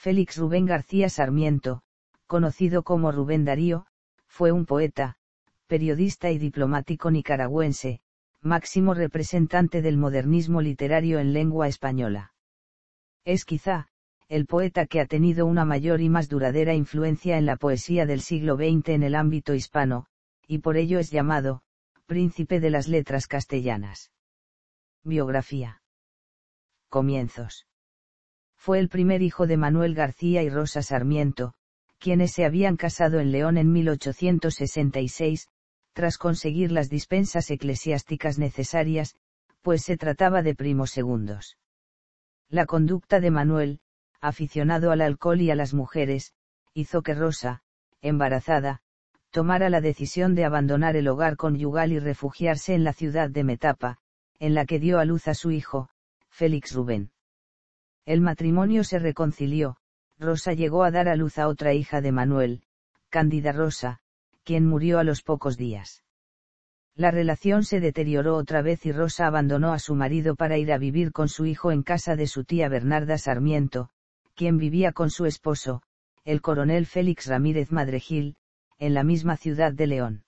Félix Rubén García Sarmiento, conocido como Rubén Darío, fue un poeta, periodista y diplomático nicaragüense, máximo representante del modernismo literario en lengua española. Es quizá, el poeta que ha tenido una mayor y más duradera influencia en la poesía del siglo XX en el ámbito hispano, y por ello es llamado, príncipe de las letras castellanas. Biografía. Comienzos. Fue el primer hijo de Manuel García y Rosa Sarmiento, quienes se habían casado en León en 1866, tras conseguir las dispensas eclesiásticas necesarias, pues se trataba de primos segundos. La conducta de Manuel, aficionado al alcohol y a las mujeres, hizo que Rosa, embarazada, tomara la decisión de abandonar el hogar conyugal y refugiarse en la ciudad de Metapa, en la que dio a luz a su hijo, Félix Rubén. El matrimonio se reconcilió, Rosa llegó a dar a luz a otra hija de Manuel, Cándida Rosa, quien murió a los pocos días. La relación se deterioró otra vez y Rosa abandonó a su marido para ir a vivir con su hijo en casa de su tía Bernarda Sarmiento, quien vivía con su esposo, el coronel Félix Ramírez Madregil, en la misma ciudad de León.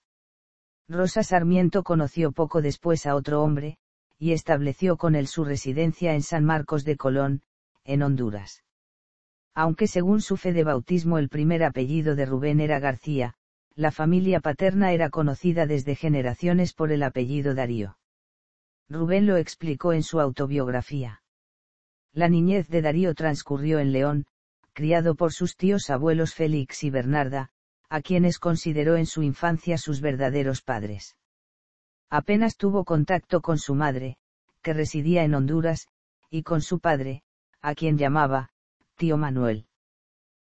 Rosa Sarmiento conoció poco después a otro hombre, y estableció con él su residencia en San Marcos de Colón, en Honduras. Aunque según su fe de bautismo el primer apellido de Rubén era García, la familia paterna era conocida desde generaciones por el apellido Darío. Rubén lo explicó en su autobiografía. La niñez de Darío transcurrió en León, criado por sus tíos abuelos Félix y Bernarda, a quienes consideró en su infancia sus verdaderos padres. Apenas tuvo contacto con su madre, que residía en Honduras, y con su padre, a quien llamaba, tío Manuel.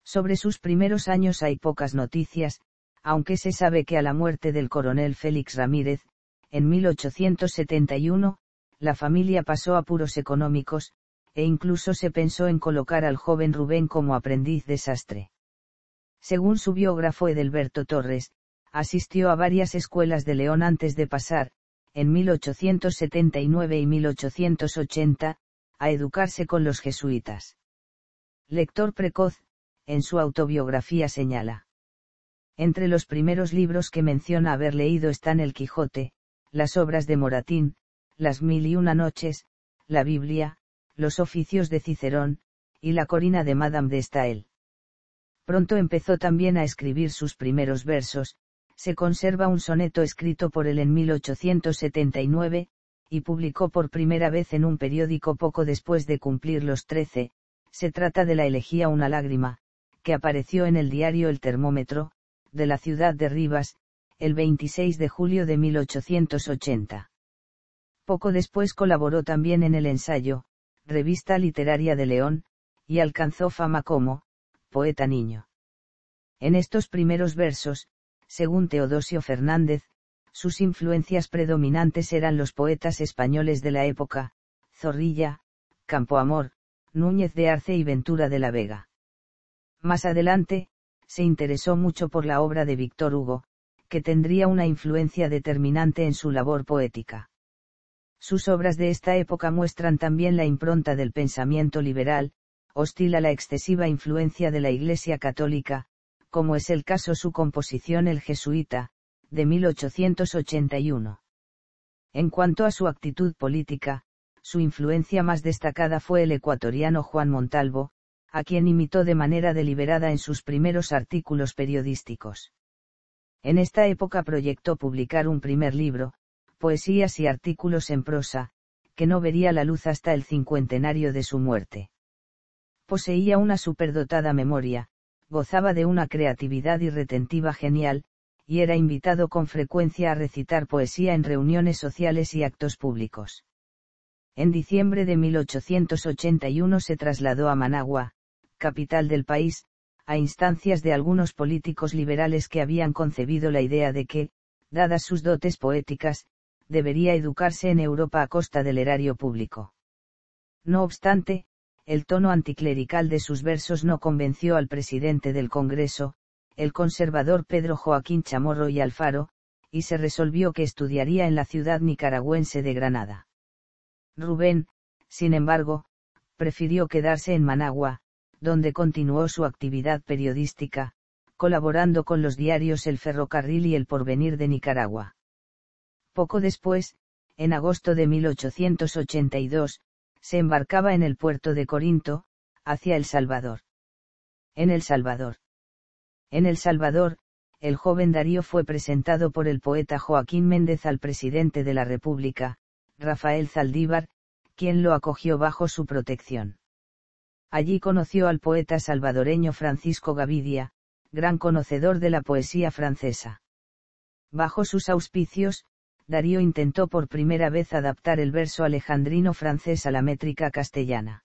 Sobre sus primeros años hay pocas noticias, aunque se sabe que a la muerte del coronel Félix Ramírez, en 1871, la familia pasó apuros económicos, e incluso se pensó en colocar al joven Rubén como aprendiz de sastre. Según su biógrafo Edelberto Torres, asistió a varias escuelas de León antes de pasar, en 1879 y 1880, a educarse con los jesuitas. Lector precoz, en su autobiografía señala. Entre los primeros libros que menciona haber leído están El Quijote, las obras de Moratín, Las Mil y Una Noches, la Biblia, los oficios de Cicerón, y la Corina de Madame de Staël. Pronto empezó también a escribir sus primeros versos, se conserva un soneto escrito por él en 1879, y publicó por primera vez en un periódico poco después de cumplir los 13, se trata de la elegía Una lágrima, que apareció en el diario El Termómetro, de la ciudad de Rivas, el 26 de julio de 1880. Poco después colaboró también en El Ensayo, revista literaria de León, y alcanzó fama como poeta niño. En estos primeros versos, según Teodosio Fernández, sus influencias predominantes eran los poetas españoles de la época, Zorrilla, Campoamor, Núñez de Arce y Ventura de la Vega. Más adelante, se interesó mucho por la obra de Víctor Hugo, que tendría una influencia determinante en su labor poética. Sus obras de esta época muestran también la impronta del pensamiento liberal, hostil a la excesiva influencia de la Iglesia Católica, como es el caso su composición El Jesuita, de 1881. En cuanto a su actitud política, su influencia más destacada fue el ecuatoriano Juan Montalvo, a quien imitó de manera deliberada en sus primeros artículos periodísticos. En esta época proyectó publicar un primer libro, Poesías y artículos en prosa, que no vería la luz hasta el cincuentenario de su muerte. Poseía una superdotada memoria, gozaba de una creatividad y retentiva genial, y era invitado con frecuencia a recitar poesía en reuniones sociales y actos públicos. En diciembre de 1881 se trasladó a Managua, capital del país, a instancias de algunos políticos liberales que habían concebido la idea de que, dadas sus dotes poéticas, debería educarse en Europa a costa del erario público. No obstante, el tono anticlerical de sus versos no convenció al presidente del Congreso, el conservador Pedro Joaquín Chamorro y Alfaro, y se resolvió que estudiaría en la ciudad nicaragüense de Granada. Rubén, sin embargo, prefirió quedarse en Managua, donde continuó su actividad periodística, colaborando con los diarios El Ferrocarril y El Porvenir de Nicaragua. Poco después, en agosto de 1882, se embarcaba en el puerto de Corinto, hacia El Salvador. En El Salvador, el joven Darío fue presentado por el poeta Joaquín Méndez al presidente de la República, Rafael Zaldívar, quien lo acogió bajo su protección. Allí conoció al poeta salvadoreño Francisco Gavidia, gran conocedor de la poesía francesa. Bajo sus auspicios, Darío intentó por primera vez adaptar el verso alejandrino francés a la métrica castellana.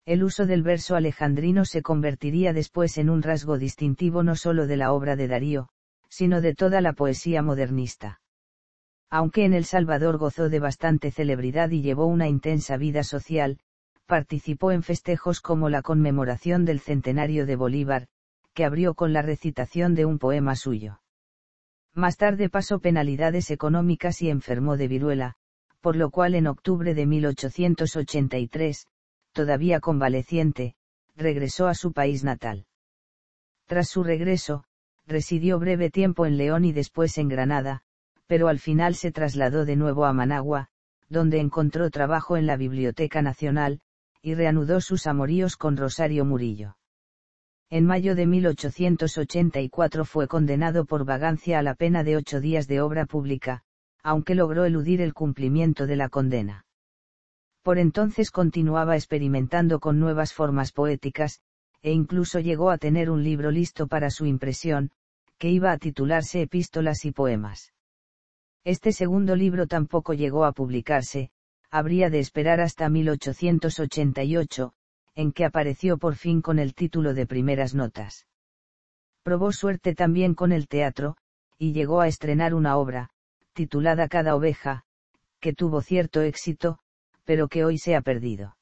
El uso del verso alejandrino se convertiría después en un rasgo distintivo no solo de la obra de Darío, sino de toda la poesía modernista. Aunque en El Salvador gozó de bastante celebridad y llevó una intensa vida social, participó en festejos como la conmemoración del centenario de Bolívar, que abrió con la recitación de un poema suyo. Más tarde pasó penalidades económicas y enfermó de viruela, por lo cual en octubre de 1883, todavía convaleciente, regresó a su país natal. Tras su regreso, residió breve tiempo en León y después en Granada, pero al final se trasladó de nuevo a Managua, donde encontró trabajo en la Biblioteca Nacional, y reanudó sus amoríos con Rosario Murillo. En mayo de 1884 fue condenado por vagancia a la pena de 8 días de obra pública, aunque logró eludir el cumplimiento de la condena. Por entonces continuaba experimentando con nuevas formas poéticas, e incluso llegó a tener un libro listo para su impresión, que iba a titularse Epístolas y Poemas. Este segundo libro tampoco llegó a publicarse, habría de esperar hasta 1888, en que apareció por fin con el título de Primeras Notas. Probó suerte también con el teatro, y llegó a estrenar una obra, titulada Cada oveja, que tuvo cierto éxito, pero que hoy se ha perdido.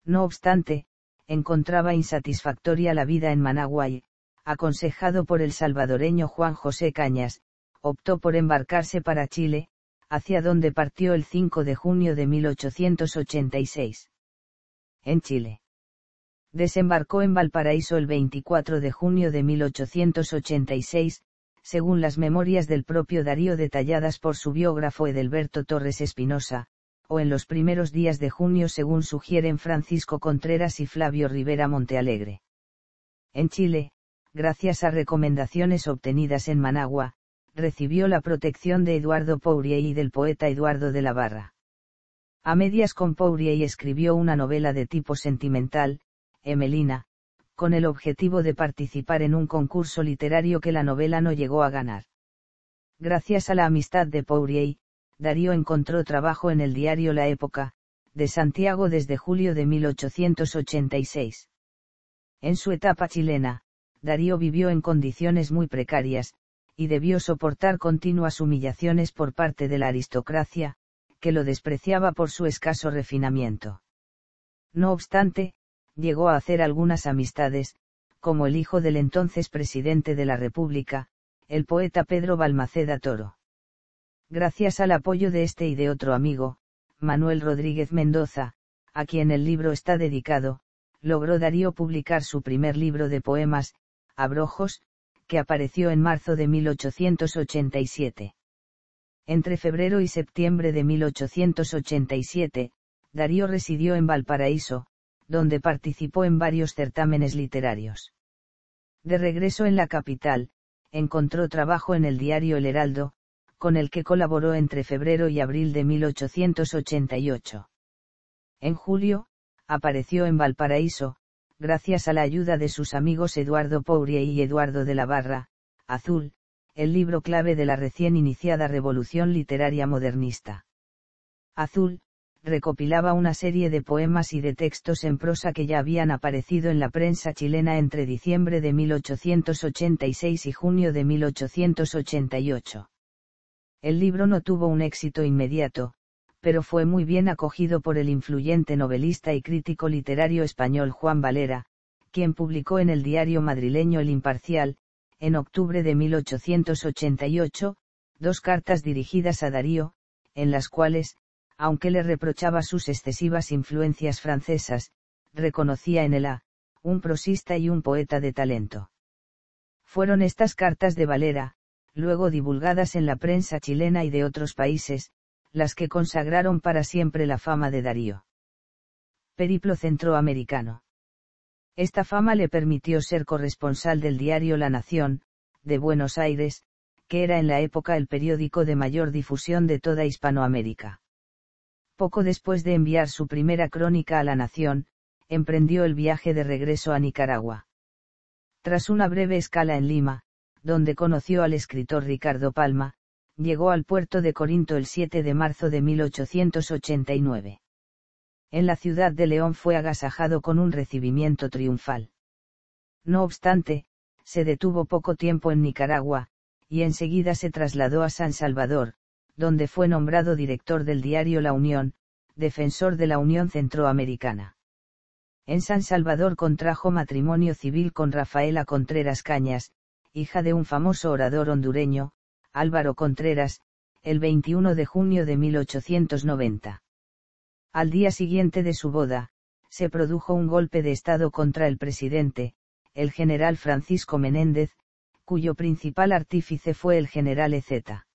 No obstante, encontraba insatisfactoria la vida en Managua y, aconsejado por el salvadoreño Juan José Cañas, optó por embarcarse para Chile, hacia donde partió el 5 de junio de 1886. En Chile. Desembarcó en Valparaíso el 24 de junio de 1886, según las memorias del propio Darío detalladas por su biógrafo Edelberto Torres Espinosa, o en los primeros días de junio según sugieren Francisco Contreras y Flavio Rivera Montealegre. En Chile, gracias a recomendaciones obtenidas en Managua, recibió la protección de Eduardo Pourier y del poeta Eduardo de la Barra. A medias con Pourier escribió una novela de tipo sentimental, Emelina, con el objetivo de participar en un concurso literario que la novela no llegó a ganar. Gracias a la amistad de Pourier, Darío encontró trabajo en el diario La Época, de Santiago desde julio de 1886. En su etapa chilena, Darío vivió en condiciones muy precarias, y debió soportar continuas humillaciones por parte de la aristocracia, que lo despreciaba por su escaso refinamiento. No obstante, llegó a hacer algunas amistades, como el hijo del entonces presidente de la República, el poeta Pedro Balmaceda Toro. Gracias al apoyo de este y de otro amigo, Manuel Rodríguez Mendoza, a quien el libro está dedicado, logró Darío publicar su primer libro de poemas, Abrojos, que apareció en marzo de 1887. Entre febrero y septiembre de 1887, Darío residió en Valparaíso, donde participó en varios certámenes literarios. De regreso en la capital, encontró trabajo en el diario El Heraldo, con el que colaboró entre febrero y abril de 1888. En julio, apareció en Valparaíso, gracias a la ayuda de sus amigos Eduardo Pourier y Eduardo de la Barra, Azul, el libro clave de la recién iniciada revolución literaria modernista. Azul, recopilaba una serie de poemas y de textos en prosa que ya habían aparecido en la prensa chilena entre diciembre de 1886 y junio de 1888. El libro no tuvo un éxito inmediato, pero fue muy bien acogido por el influyente novelista y crítico literario español Juan Valera, quien publicó en el diario madrileño El Imparcial, en octubre de 1888, 2 cartas dirigidas a Darío, en las cuales, aunque le reprochaba sus excesivas influencias francesas, reconocía en él a un prosista y un poeta de talento. Fueron estas cartas de Valera, luego divulgadas en la prensa chilena y de otros países, las que consagraron para siempre la fama de Darío. Periplo centroamericano. Esta fama le permitió ser corresponsal del diario La Nación, de Buenos Aires, que era en la época el periódico de mayor difusión de toda Hispanoamérica. Poco después de enviar su primera crónica a La Nación, emprendió el viaje de regreso a Nicaragua. Tras una breve escala en Lima, donde conoció al escritor Ricardo Palma, llegó al puerto de Corinto el 7 de marzo de 1889. En la ciudad de León fue agasajado con un recibimiento triunfal. No obstante, se detuvo poco tiempo en Nicaragua, y enseguida se trasladó a San Salvador, donde fue nombrado director del diario La Unión, defensor de la Unión Centroamericana. En San Salvador contrajo matrimonio civil con Rafaela Contreras Cañas, hija de un famoso orador hondureño, Álvaro Contreras, el 21 de junio de 1890. Al día siguiente de su boda, se produjo un golpe de Estado contra el presidente, el general Francisco Menéndez, cuyo principal artífice fue el general Ezeta.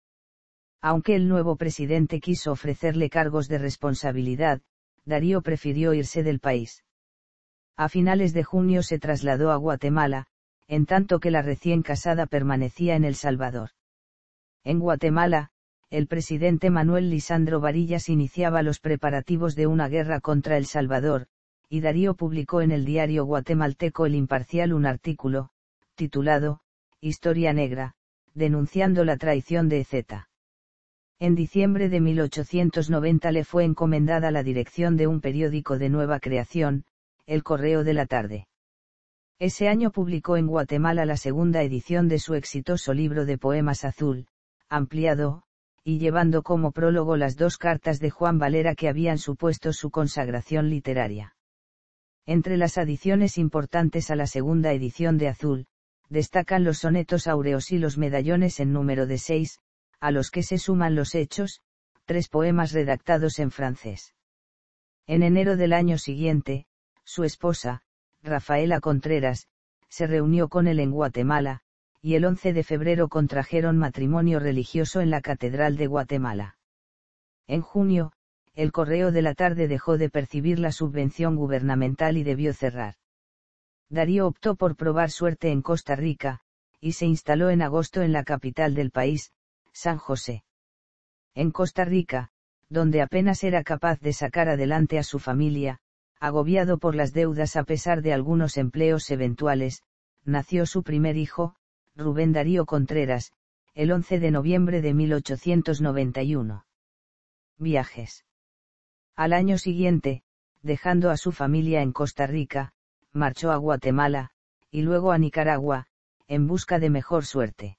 Aunque el nuevo presidente quiso ofrecerle cargos de responsabilidad, Darío prefirió irse del país. A finales de junio se trasladó a Guatemala, en tanto que la recién casada permanecía en El Salvador. En Guatemala, el presidente Manuel Lisandro Varillas iniciaba los preparativos de una guerra contra El Salvador, y Darío publicó en el diario guatemalteco El Imparcial un artículo, titulado Historia Negra, denunciando la traición de Ezeta. En diciembre de 1890 le fue encomendada la dirección de un periódico de nueva creación, El Correo de la Tarde. Ese año publicó en Guatemala la segunda edición de su exitoso libro de poemas Azul, ampliado, y llevando como prólogo las dos cartas de Juan Valera que habían supuesto su consagración literaria. Entre las adiciones importantes a la segunda edición de Azul, destacan los sonetos áureos y los medallones en número de 6, a los que se suman los hechos, 3 poemas redactados en francés. En enero del año siguiente, su esposa, Rafaela Contreras, se reunió con él en Guatemala, y el 11 de febrero contrajeron matrimonio religioso en la Catedral de Guatemala. En junio, el Correo de la Tarde dejó de percibir la subvención gubernamental y debió cerrar. Darío optó por probar suerte en Costa Rica, y se instaló en agosto en la capital del país, San José. En Costa Rica, donde apenas era capaz de sacar adelante a su familia, agobiado por las deudas a pesar de algunos empleos eventuales, nació su primer hijo, Rubén Darío Contreras, el 11 de noviembre de 1891. Viajes. Al año siguiente, dejando a su familia en Costa Rica, marchó a Guatemala, y luego a Nicaragua, en busca de mejor suerte.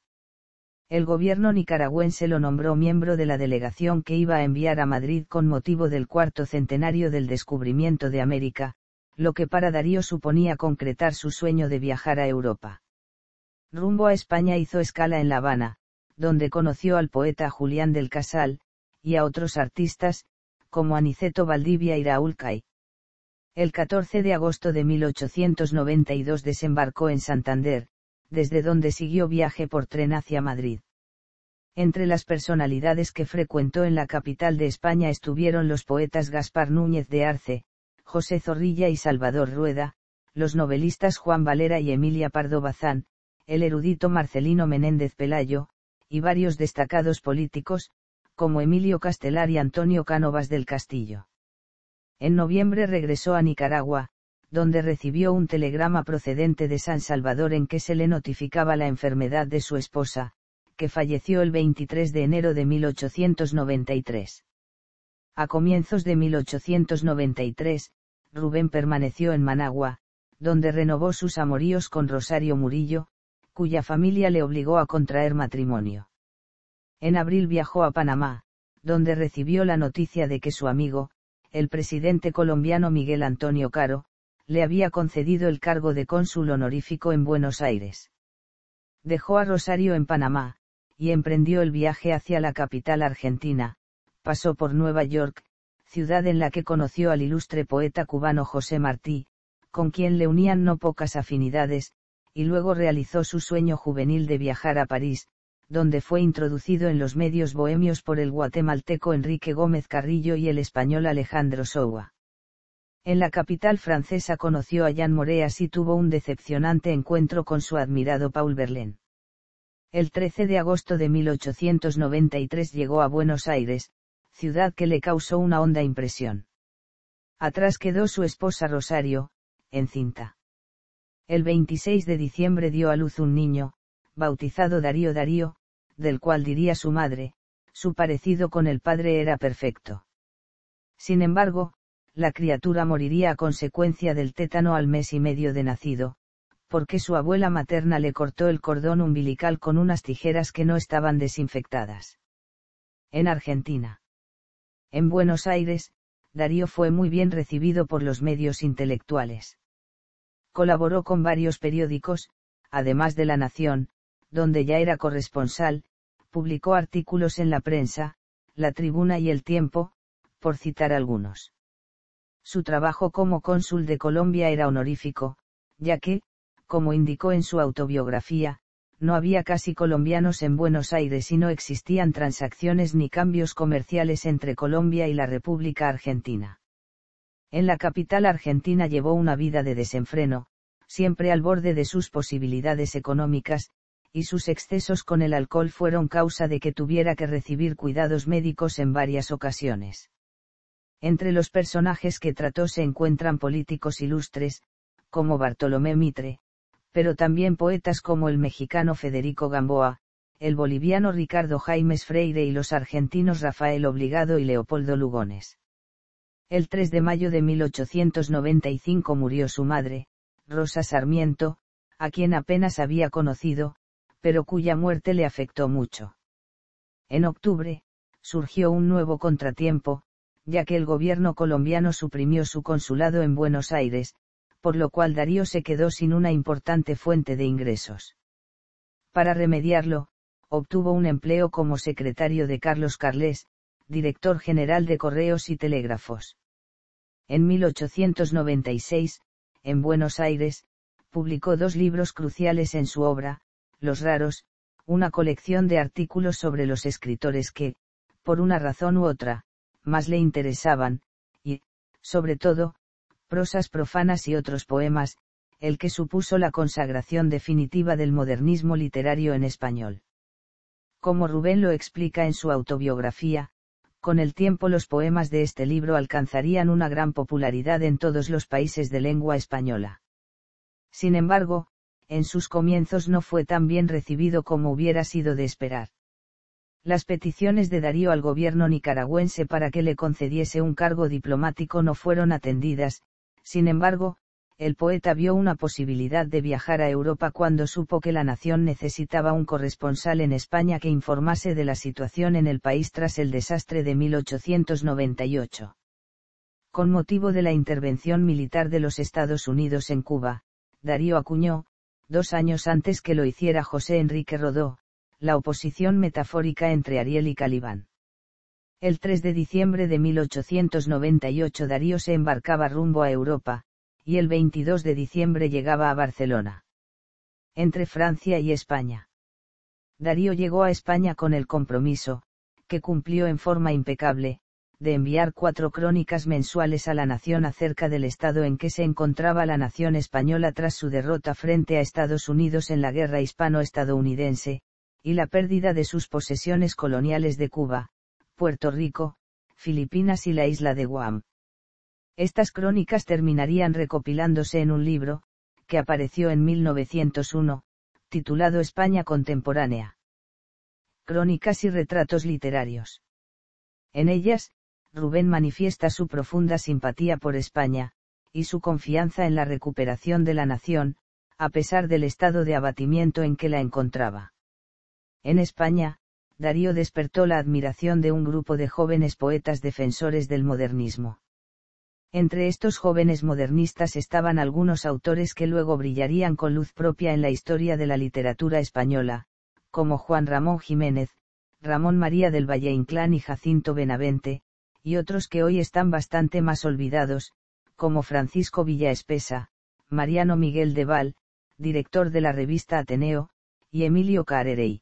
El gobierno nicaragüense lo nombró miembro de la delegación que iba a enviar a Madrid con motivo del 4º centenario del descubrimiento de América, lo que para Darío suponía concretar su sueño de viajar a Europa. Rumbo a España hizo escala en La Habana, donde conoció al poeta Julián del Casal, y a otros artistas, como Aniceto Valdivia y Raúl Cay. El 14 de agosto de 1892 desembarcó en Santander, desde donde siguió viaje por tren hacia Madrid. Entre las personalidades que frecuentó en la capital de España estuvieron los poetas Gaspar Núñez de Arce, José Zorrilla y Salvador Rueda, los novelistas Juan Valera y Emilia Pardo Bazán, el erudito Marcelino Menéndez Pelayo, y varios destacados políticos, como Emilio Castelar y Antonio Cánovas del Castillo. En noviembre regresó a Nicaragua, donde recibió un telegrama procedente de San Salvador en que se le notificaba la enfermedad de su esposa, que falleció el 23 de enero de 1893. A comienzos de 1893, Rubén permaneció en Managua, donde renovó sus amoríos con Rosario Murillo, cuya familia le obligó a contraer matrimonio. En abril viajó a Panamá, donde recibió la noticia de que su amigo, el presidente colombiano Miguel Antonio Caro, le había concedido el cargo de cónsul honorífico en Buenos Aires. Dejó a Rosario en Panamá, y emprendió el viaje hacia la capital argentina, pasó por Nueva York, ciudad en la que conoció al ilustre poeta cubano José Martí, con quien le unían no pocas afinidades, y luego realizó su sueño juvenil de viajar a París, donde fue introducido en los medios bohemios por el guatemalteco Enrique Gómez Carrillo y el español Alejandro Soua. En la capital francesa conoció a Jean Moreas y tuvo un decepcionante encuentro con su admirado Paul Verlaine. El 13 de agosto de 1893 llegó a Buenos Aires, ciudad que le causó una honda impresión. Atrás quedó su esposa Rosario, encinta. El 26 de diciembre dio a luz un niño, bautizado Darío, del cual diría su madre, su parecido con el padre era perfecto. Sin embargo, la criatura moriría a consecuencia del tétano al mes y medio de nacido, porque su abuela materna le cortó el cordón umbilical con unas tijeras que no estaban desinfectadas. En Argentina. En Buenos Aires, Darío fue muy bien recibido por los medios intelectuales. Colaboró con varios periódicos, además de La Nación, donde ya era corresponsal, publicó artículos en La Prensa, La Tribuna y El Tiempo, por citar algunos. Su trabajo como cónsul de Colombia era honorífico, ya que, como indicó en su autobiografía, no había casi colombianos en Buenos Aires y no existían transacciones ni cambios comerciales entre Colombia y la República Argentina. En la capital argentina llevó una vida de desenfreno, siempre al borde de sus posibilidades económicas, y sus excesos con el alcohol fueron causa de que tuviera que recibir cuidados médicos en varias ocasiones. Entre los personajes que trató se encuentran políticos ilustres, como Bartolomé Mitre, pero también poetas como el mexicano Federico Gamboa, el boliviano Ricardo Jaimes Freire y los argentinos Rafael Obligado y Leopoldo Lugones. El 3 de mayo de 1895 murió su madre, Rosa Sarmiento, a quien apenas había conocido, pero cuya muerte le afectó mucho. En octubre, surgió un nuevo contratiempo, ya que el gobierno colombiano suprimió su consulado en Buenos Aires, por lo cual Darío se quedó sin una importante fuente de ingresos. Para remediarlo, obtuvo un empleo como secretario de Carlos Carles, director general de Correos y Telégrafos. En 1896, en Buenos Aires, publicó 2 libros cruciales en su obra, Los Raros, una colección de artículos sobre los escritores que, por una razón u otra, más le interesaban, y, sobre todo, prosas profanas y otros poemas, el que supuso la consagración definitiva del modernismo literario en español. Como Rubén lo explica en su autobiografía, con el tiempo los poemas de este libro alcanzarían una gran popularidad en todos los países de lengua española. Sin embargo, en sus comienzos no fue tan bien recibido como hubiera sido de esperar. Las peticiones de Darío al gobierno nicaragüense para que le concediese un cargo diplomático no fueron atendidas. Sin embargo, el poeta vio una posibilidad de viajar a Europa cuando supo que la nación necesitaba un corresponsal en España que informase de la situación en el país tras el desastre de 1898. Con motivo de la intervención militar de los Estados Unidos en Cuba, Darío acuñó, 2 años antes que lo hiciera José Enrique Rodó, la oposición metafórica entre Ariel y Calibán. El 3 de diciembre de 1898 Darío se embarcaba rumbo a Europa, y el 22 de diciembre llegaba a Barcelona. Entre Francia y España. Darío llegó a España con el compromiso, que cumplió en forma impecable, de enviar 4 crónicas mensuales a la nación acerca del estado en que se encontraba la nación española tras su derrota frente a Estados Unidos en la guerra hispano-estadounidense, y la pérdida de sus posesiones coloniales de Cuba, Puerto Rico, Filipinas y la isla de Guam. Estas crónicas terminarían recopilándose en un libro, que apareció en 1901, titulado España Contemporánea. Crónicas y retratos literarios. En ellas, Rubén manifiesta su profunda simpatía por España, y su confianza en la recuperación de la nación, a pesar del estado de abatimiento en que la encontraba. En España, Darío despertó la admiración de un grupo de jóvenes poetas defensores del modernismo. Entre estos jóvenes modernistas estaban algunos autores que luego brillarían con luz propia en la historia de la literatura española, como Juan Ramón Jiménez, Ramón María del Valle Inclán y Jacinto Benavente, y otros que hoy están bastante más olvidados, como Francisco Villaespesa, Mariano Miguel de Val, director de la revista Ateneo, y Emilio Carerey.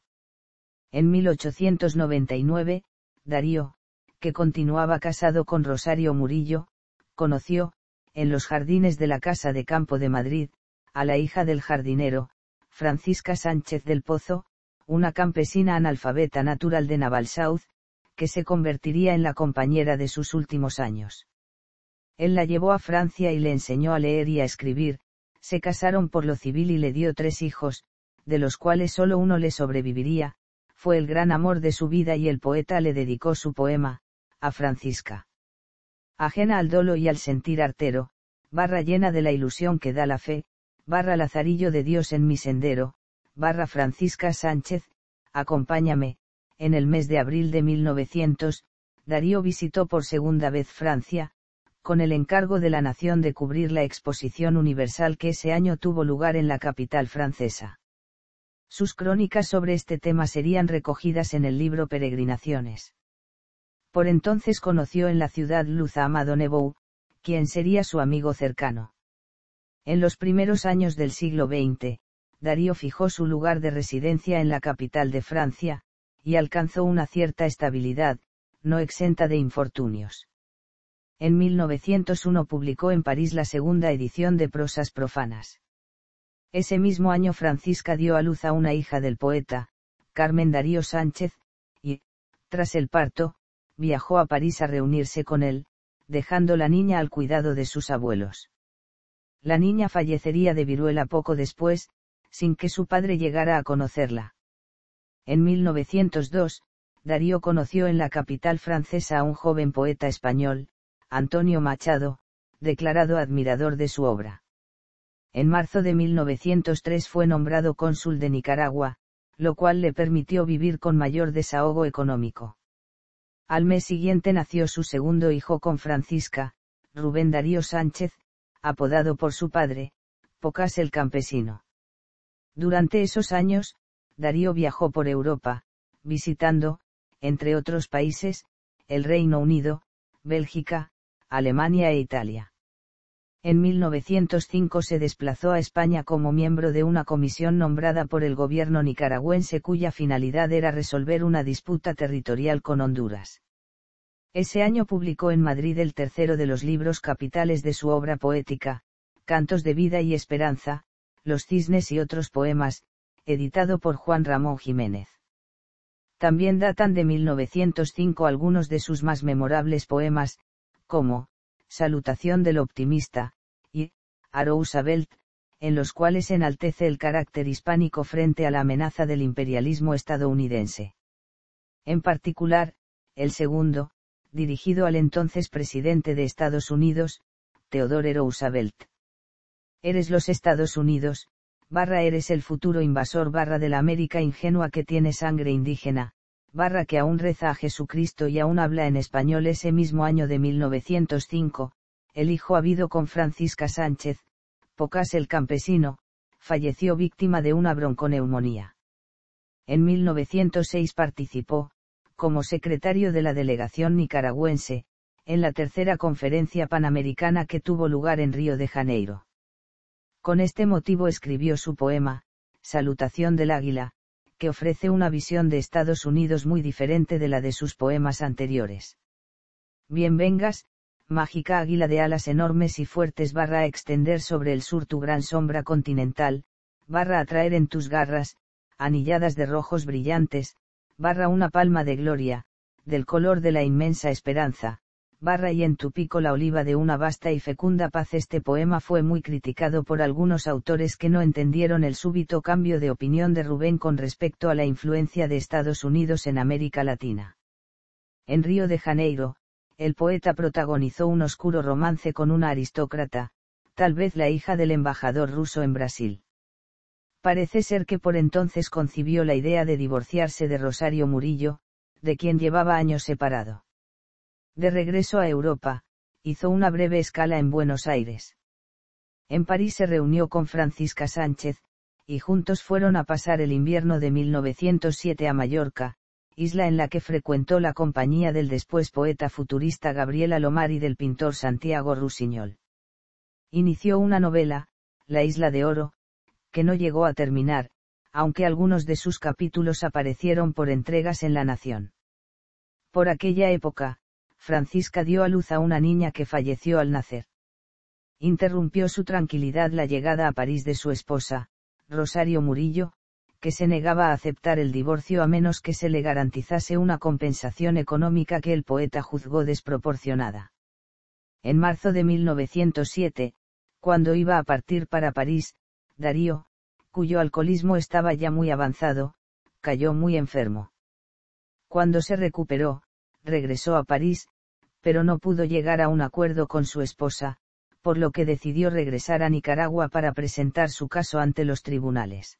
En 1899, Darío, que continuaba casado con Rosario Murillo, conoció, en los jardines de la Casa de Campo de Madrid, a la hija del jardinero, Francisca Sánchez del Pozo, una campesina analfabeta natural de Navalsouth, que se convertiría en la compañera de sus últimos años. Él la llevó a Francia y le enseñó a leer y a escribir, se casaron por lo civil y le dio 3 hijos, de los cuales solo uno le sobreviviría, fue el gran amor de su vida y el poeta le dedicó su poema, a Francisca. Ajena al dolo y al sentir artero, barra llena de la ilusión que da la fe, barra Lazarillo de Dios en mi sendero, barra Francisca Sánchez, acompáñame. En el mes de abril de 1900, Darío visitó por segunda vez Francia, con el encargo de la nación de cubrir la exposición universal que ese año tuvo lugar en la capital francesa. Sus crónicas sobre este tema serían recogidas en el libro Peregrinaciones. Por entonces conoció en la ciudad Luz a Amado Nebou, quien sería su amigo cercano. En los primeros años del siglo XX, Darío fijó su lugar de residencia en la capital de Francia, y alcanzó una cierta estabilidad, no exenta de infortunios. En 1901 publicó en París la segunda edición de Prosas profanas. Ese mismo año Francisca dio a luz a una hija del poeta, Carmen Darío Sánchez, y, tras el parto, viajó a París a reunirse con él, dejando la niña al cuidado de sus abuelos. La niña fallecería de viruela poco después, sin que su padre llegara a conocerla. En 1902, Darío conoció en la capital francesa a un joven poeta español, Antonio Machado, declarado admirador de su obra. En marzo de 1903 fue nombrado cónsul de Nicaragua, lo cual le permitió vivir con mayor desahogo económico. Al mes siguiente nació su segundo hijo con Francisca, Rubén Darío Sánchez, apodado por su padre, Pocas el Campesino. Durante esos años, Darío viajó por Europa, visitando, entre otros países, el Reino Unido, Bélgica, Alemania e Italia. En 1905 se desplazó a España como miembro de una comisión nombrada por el gobierno nicaragüense cuya finalidad era resolver una disputa territorial con Honduras. Ese año publicó en Madrid el tercero de los libros capitales de su obra poética, Cantos de Vida y Esperanza, Los Cisnes y otros poemas, editado por Juan Ramón Jiménez. También datan de 1905 algunos de sus más memorables poemas, como Salutación del Optimista, y A Roosevelt, en los cuales enaltece el carácter hispánico frente a la amenaza del imperialismo estadounidense. En particular, el segundo, dirigido al entonces presidente de Estados Unidos, Theodore Roosevelt. Eres los Estados Unidos, eres el futuro invasor de la América ingenua que tiene sangre indígena, que aún reza a Jesucristo y aún habla en español. Ese mismo año de 1905, el hijo habido con Francisca Sánchez, Pocas el Campesino, falleció víctima de una bronconeumonía. En 1906 participó, como secretario de la delegación nicaragüense, en la tercera conferencia panamericana que tuvo lugar en Río de Janeiro. Con este motivo escribió su poema, Salutación del Águila, que ofrece una visión de Estados Unidos muy diferente de la de sus poemas anteriores. Bien vengas, mágica águila de alas enormes y fuertes a extender sobre el sur tu gran sombra continental, a traer en tus garras, anilladas de rojos brillantes, una palma de gloria, del color de la inmensa esperanza, y en tu pico la oliva de una vasta y fecunda paz. Este poema fue muy criticado por algunos autores que no entendieron el súbito cambio de opinión de Rubén con respecto a la influencia de Estados Unidos en América Latina. En Río de Janeiro, el poeta protagonizó un oscuro romance con una aristócrata, tal vez la hija del embajador ruso en Brasil. Parece ser que por entonces concibió la idea de divorciarse de Rosario Murillo, de quien llevaba años separado. De regreso a Europa, hizo una breve escala en Buenos Aires. En París se reunió con Francisca Sánchez, y juntos fueron a pasar el invierno de 1907 a Mallorca, isla en la que frecuentó la compañía del después poeta futurista Gabriel Alomar y del pintor Santiago Rusiñol. Inició una novela, La Isla de Oro, que no llegó a terminar, aunque algunos de sus capítulos aparecieron por entregas en La Nación. Por aquella época, Francisca dio a luz a una niña que falleció al nacer. Interrumpió su tranquilidad la llegada a París de su esposa, Rosario Murillo, que se negaba a aceptar el divorcio a menos que se le garantizase una compensación económica que el poeta juzgó desproporcionada. En marzo de 1907, cuando iba a partir para París, Darío, cuyo alcoholismo estaba ya muy avanzado, cayó muy enfermo. Cuando se recuperó, regresó a París, pero no pudo llegar a un acuerdo con su esposa, por lo que decidió regresar a Nicaragua para presentar su caso ante los tribunales.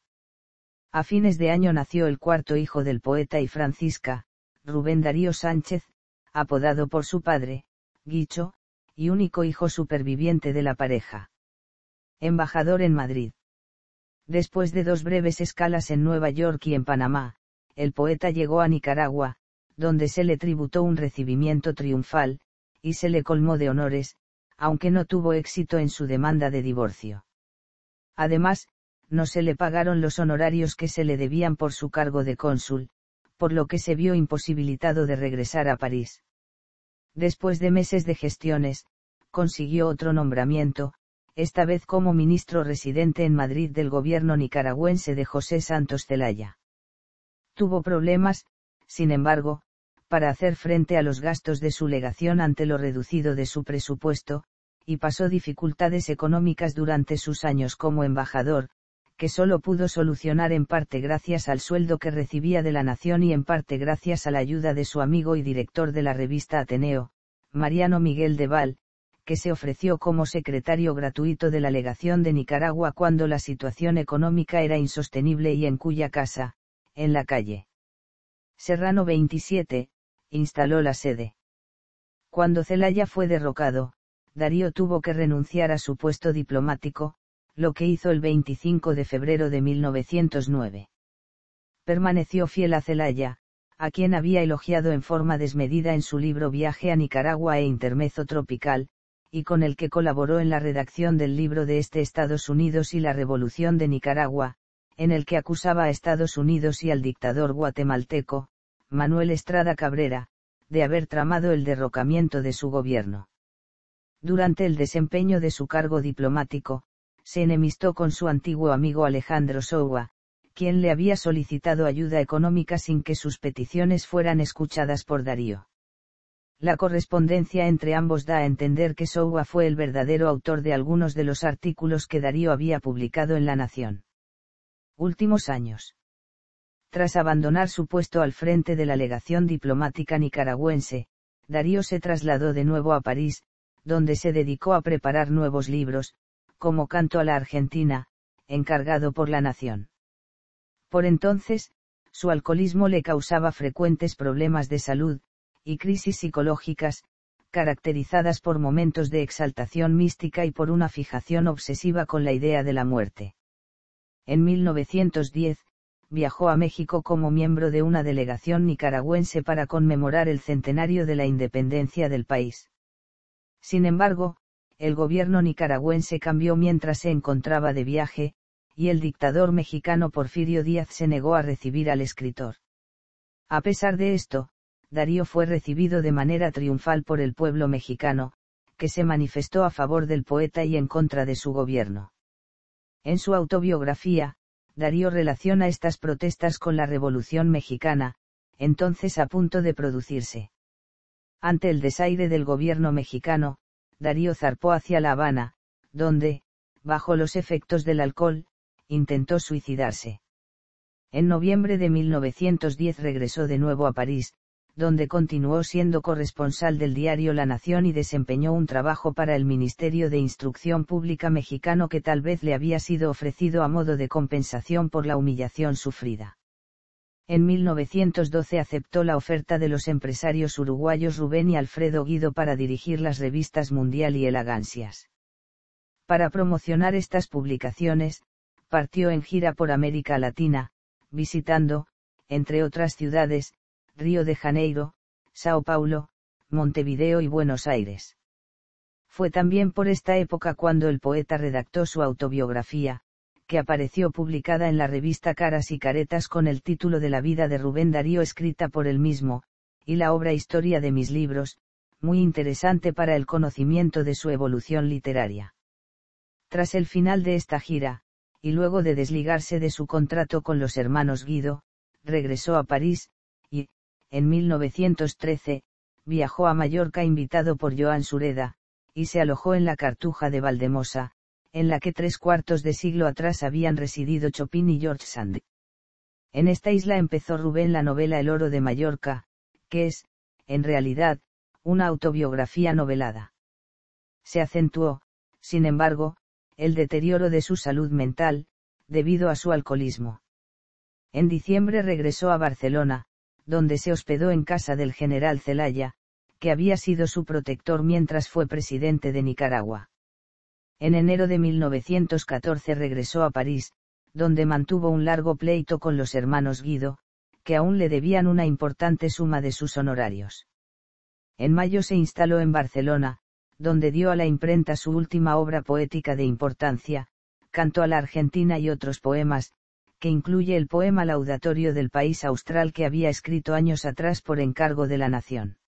A fines de año nació el cuarto hijo del poeta y Francisca, Rubén Darío Sánchez, apodado por su padre, Guicho, y único hijo superviviente de la pareja. Embajador en Madrid. Después de 2 breves escalas en Nueva York y en Panamá, el poeta llegó a Nicaragua, donde se le tributó un recibimiento triunfal, y se le colmó de honores, aunque no tuvo éxito en su demanda de divorcio. Además, no se le pagaron los honorarios que se le debían por su cargo de cónsul, por lo que se vio imposibilitado de regresar a París. Después de meses de gestiones, consiguió otro nombramiento, esta vez como ministro residente en Madrid del gobierno nicaragüense de José Santos Zelaya. Tuvo problemas, sin embargo, para hacer frente a los gastos de su legación ante lo reducido de su presupuesto, y pasó dificultades económicas durante sus años como embajador, que solo pudo solucionar en parte gracias al sueldo que recibía de la Nación y en parte gracias a la ayuda de su amigo y director de la revista Ateneo, Mariano Miguel de Val, que se ofreció como secretario gratuito de la legación de Nicaragua cuando la situación económica era insostenible y en cuya casa, en la calle Serrano 27, instaló la sede. Cuando Zelaya fue derrocado, Darío tuvo que renunciar a su puesto diplomático, lo que hizo el 25 de febrero de 1909. Permaneció fiel a Zelaya, a quien había elogiado en forma desmedida en su libro Viaje a Nicaragua e Intermezzo Tropical, y con el que colaboró en la redacción del libro de Estados Unidos y la Revolución de Nicaragua, en el que acusaba a Estados Unidos y al dictador guatemalteco, Manuel Estrada Cabrera, de haber tramado el derrocamiento de su gobierno. Durante el desempeño de su cargo diplomático, se enemistó con su antiguo amigo Alejandro Sousa, quien le había solicitado ayuda económica sin que sus peticiones fueran escuchadas por Darío. La correspondencia entre ambos da a entender que Sousa fue el verdadero autor de algunos de los artículos que Darío había publicado en La Nación. Últimos años. Tras abandonar su puesto al frente de la legación diplomática nicaragüense, Darío se trasladó de nuevo a París, donde se dedicó a preparar nuevos libros, como Canto a la Argentina, encargado por La Nación. Por entonces, su alcoholismo le causaba frecuentes problemas de salud, y crisis psicológicas, caracterizadas por momentos de exaltación mística y por una fijación obsesiva con la idea de la muerte. En 1910, viajó a México como miembro de una delegación nicaragüense para conmemorar el centenario de la independencia del país. Sin embargo, el gobierno nicaragüense cambió mientras se encontraba de viaje, y el dictador mexicano Porfirio Díaz se negó a recibir al escritor. A pesar de esto, Darío fue recibido de manera triunfal por el pueblo mexicano, que se manifestó a favor del poeta y en contra de su gobierno. En su autobiografía, Darío relaciona estas protestas con la Revolución Mexicana, entonces a punto de producirse. Ante el desaire del gobierno mexicano, Darío zarpó hacia La Habana, donde, bajo los efectos del alcohol, intentó suicidarse. En noviembre de 1910 regresó de nuevo a París, donde continuó siendo corresponsal del diario La Nación y desempeñó un trabajo para el Ministerio de Instrucción Pública mexicano que tal vez le había sido ofrecido a modo de compensación por la humillación sufrida. En 1912 aceptó la oferta de los empresarios uruguayos Rubén y Alfredo Guido para dirigir las revistas Mundial y Elegancias. Para promocionar estas publicaciones, partió en gira por América Latina, visitando, entre otras ciudades, Río de Janeiro, Sao Paulo, Montevideo y Buenos Aires. Fue también por esta época cuando el poeta redactó su autobiografía, que apareció publicada en la revista Caras y Caretas con el título de La vida de Rubén Darío escrita por él mismo, y la obra Historia de mis libros, muy interesante para el conocimiento de su evolución literaria. Tras el final de esta gira, y luego de desligarse de su contrato con los hermanos Guido, regresó a París, y, en 1913, viajó a Mallorca invitado por Joan Sureda, y se alojó en la Cartuja de Valdemosa, en la que 3/4 de siglo atrás habían residido Chopin y George Sand. En esta isla empezó Rubén la novela El oro de Mallorca, que es, en realidad, una autobiografía novelada. Se acentuó, sin embargo, el deterioro de su salud mental, debido a su alcoholismo. En diciembre regresó a Barcelona, donde se hospedó en casa del general Zelaya, que había sido su protector mientras fue presidente de Nicaragua. En enero de 1914 regresó a París, donde mantuvo un largo pleito con los hermanos Guido, que aún le debían una importante suma de sus honorarios. En mayo se instaló en Barcelona, donde dio a la imprenta su última obra poética de importancia, Canto a la Argentina y otros poemas, que incluye el poema laudatorio del país austral que había escrito años atrás por encargo de la nación.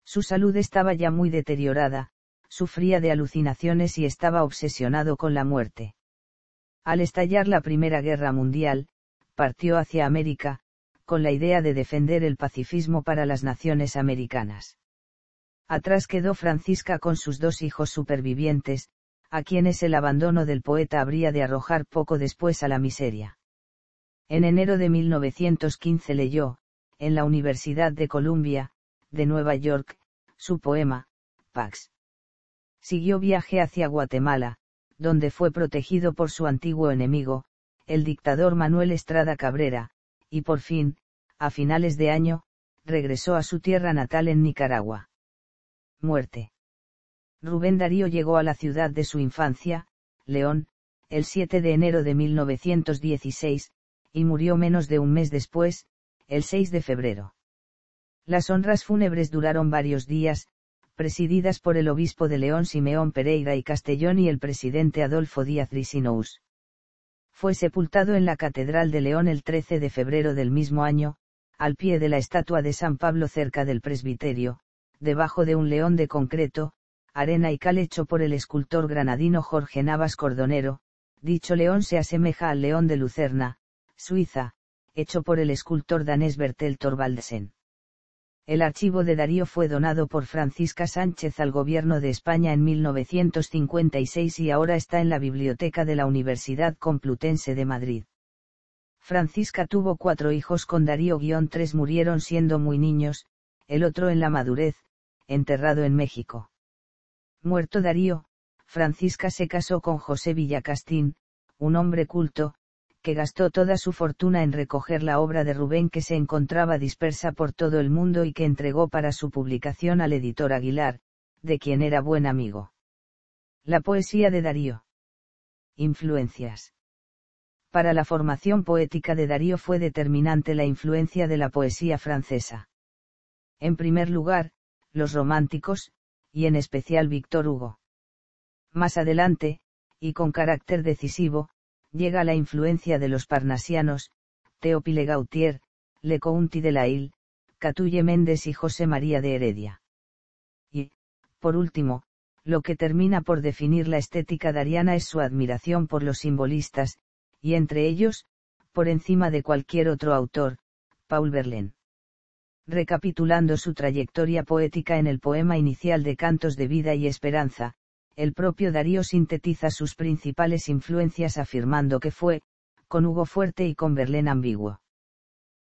Su salud estaba ya muy deteriorada, sufría de alucinaciones y estaba obsesionado con la muerte. Al estallar la Primera Guerra Mundial, partió hacia América, con la idea de defender el pacifismo para las naciones americanas. Atrás quedó Francisca con sus 2 hijos supervivientes, a quienes el abandono del poeta habría de arrojar poco después a la miseria. En enero de 1915 leyó, en la Universidad de Columbia, de Nueva York, su poema, Pax. Siguió viaje hacia Guatemala, donde fue protegido por su antiguo enemigo, el dictador Manuel Estrada Cabrera, y por fin, a finales de año, regresó a su tierra natal en Nicaragua. Muerte. Rubén Darío llegó a la ciudad de su infancia, León, el 7 de enero de 1916, y murió menos de un mes después, el 6 de febrero. Las honras fúnebres duraron varios días, presididas por el obispo de León Simeón Pereira y Castellón y el presidente Adolfo Díaz Risinous. Fue sepultado en la Catedral de León el 13 de febrero del mismo año, al pie de la estatua de San Pablo cerca del presbiterio, debajo de un león de concreto, arena y cal hecho por el escultor granadino Jorge Navas Cordonero. Dicho león se asemeja al león de Lucerna, Suiza, hecho por el escultor danés Bertel Thorvaldsen. El archivo de Darío fue donado por Francisca Sánchez al gobierno de España en 1956 y ahora está en la biblioteca de la Universidad Complutense de Madrid. Francisca tuvo 4 hijos con Darío. 3 murieron siendo muy niños, el otro en la madurez, enterrado en México. Muerto Darío, Francisca se casó con José Villacastín, un hombre culto, que gastó toda su fortuna en recoger la obra de Rubén que se encontraba dispersa por todo el mundo y que entregó para su publicación al editor Aguilar, de quien era buen amigo. La poesía de Darío. Influencias. Para la formación poética de Darío fue determinante la influencia de la poesía francesa. En primer lugar, los románticos, y en especial Víctor Hugo. Más adelante, y con carácter decisivo, llega la influencia de los parnasianos, Théophile Gautier, Leconte de la Ile, Catulle Méndez y José María de Heredia. Y, por último, lo que termina por definir la estética dariana es su admiración por los simbolistas, y entre ellos, por encima de cualquier otro autor, Paul Verlaine. Recapitulando su trayectoria poética en el poema inicial de Cantos de Vida y Esperanza, el propio Darío sintetiza sus principales influencias afirmando que fue, con Hugo fuerte y con Verlaine ambiguo.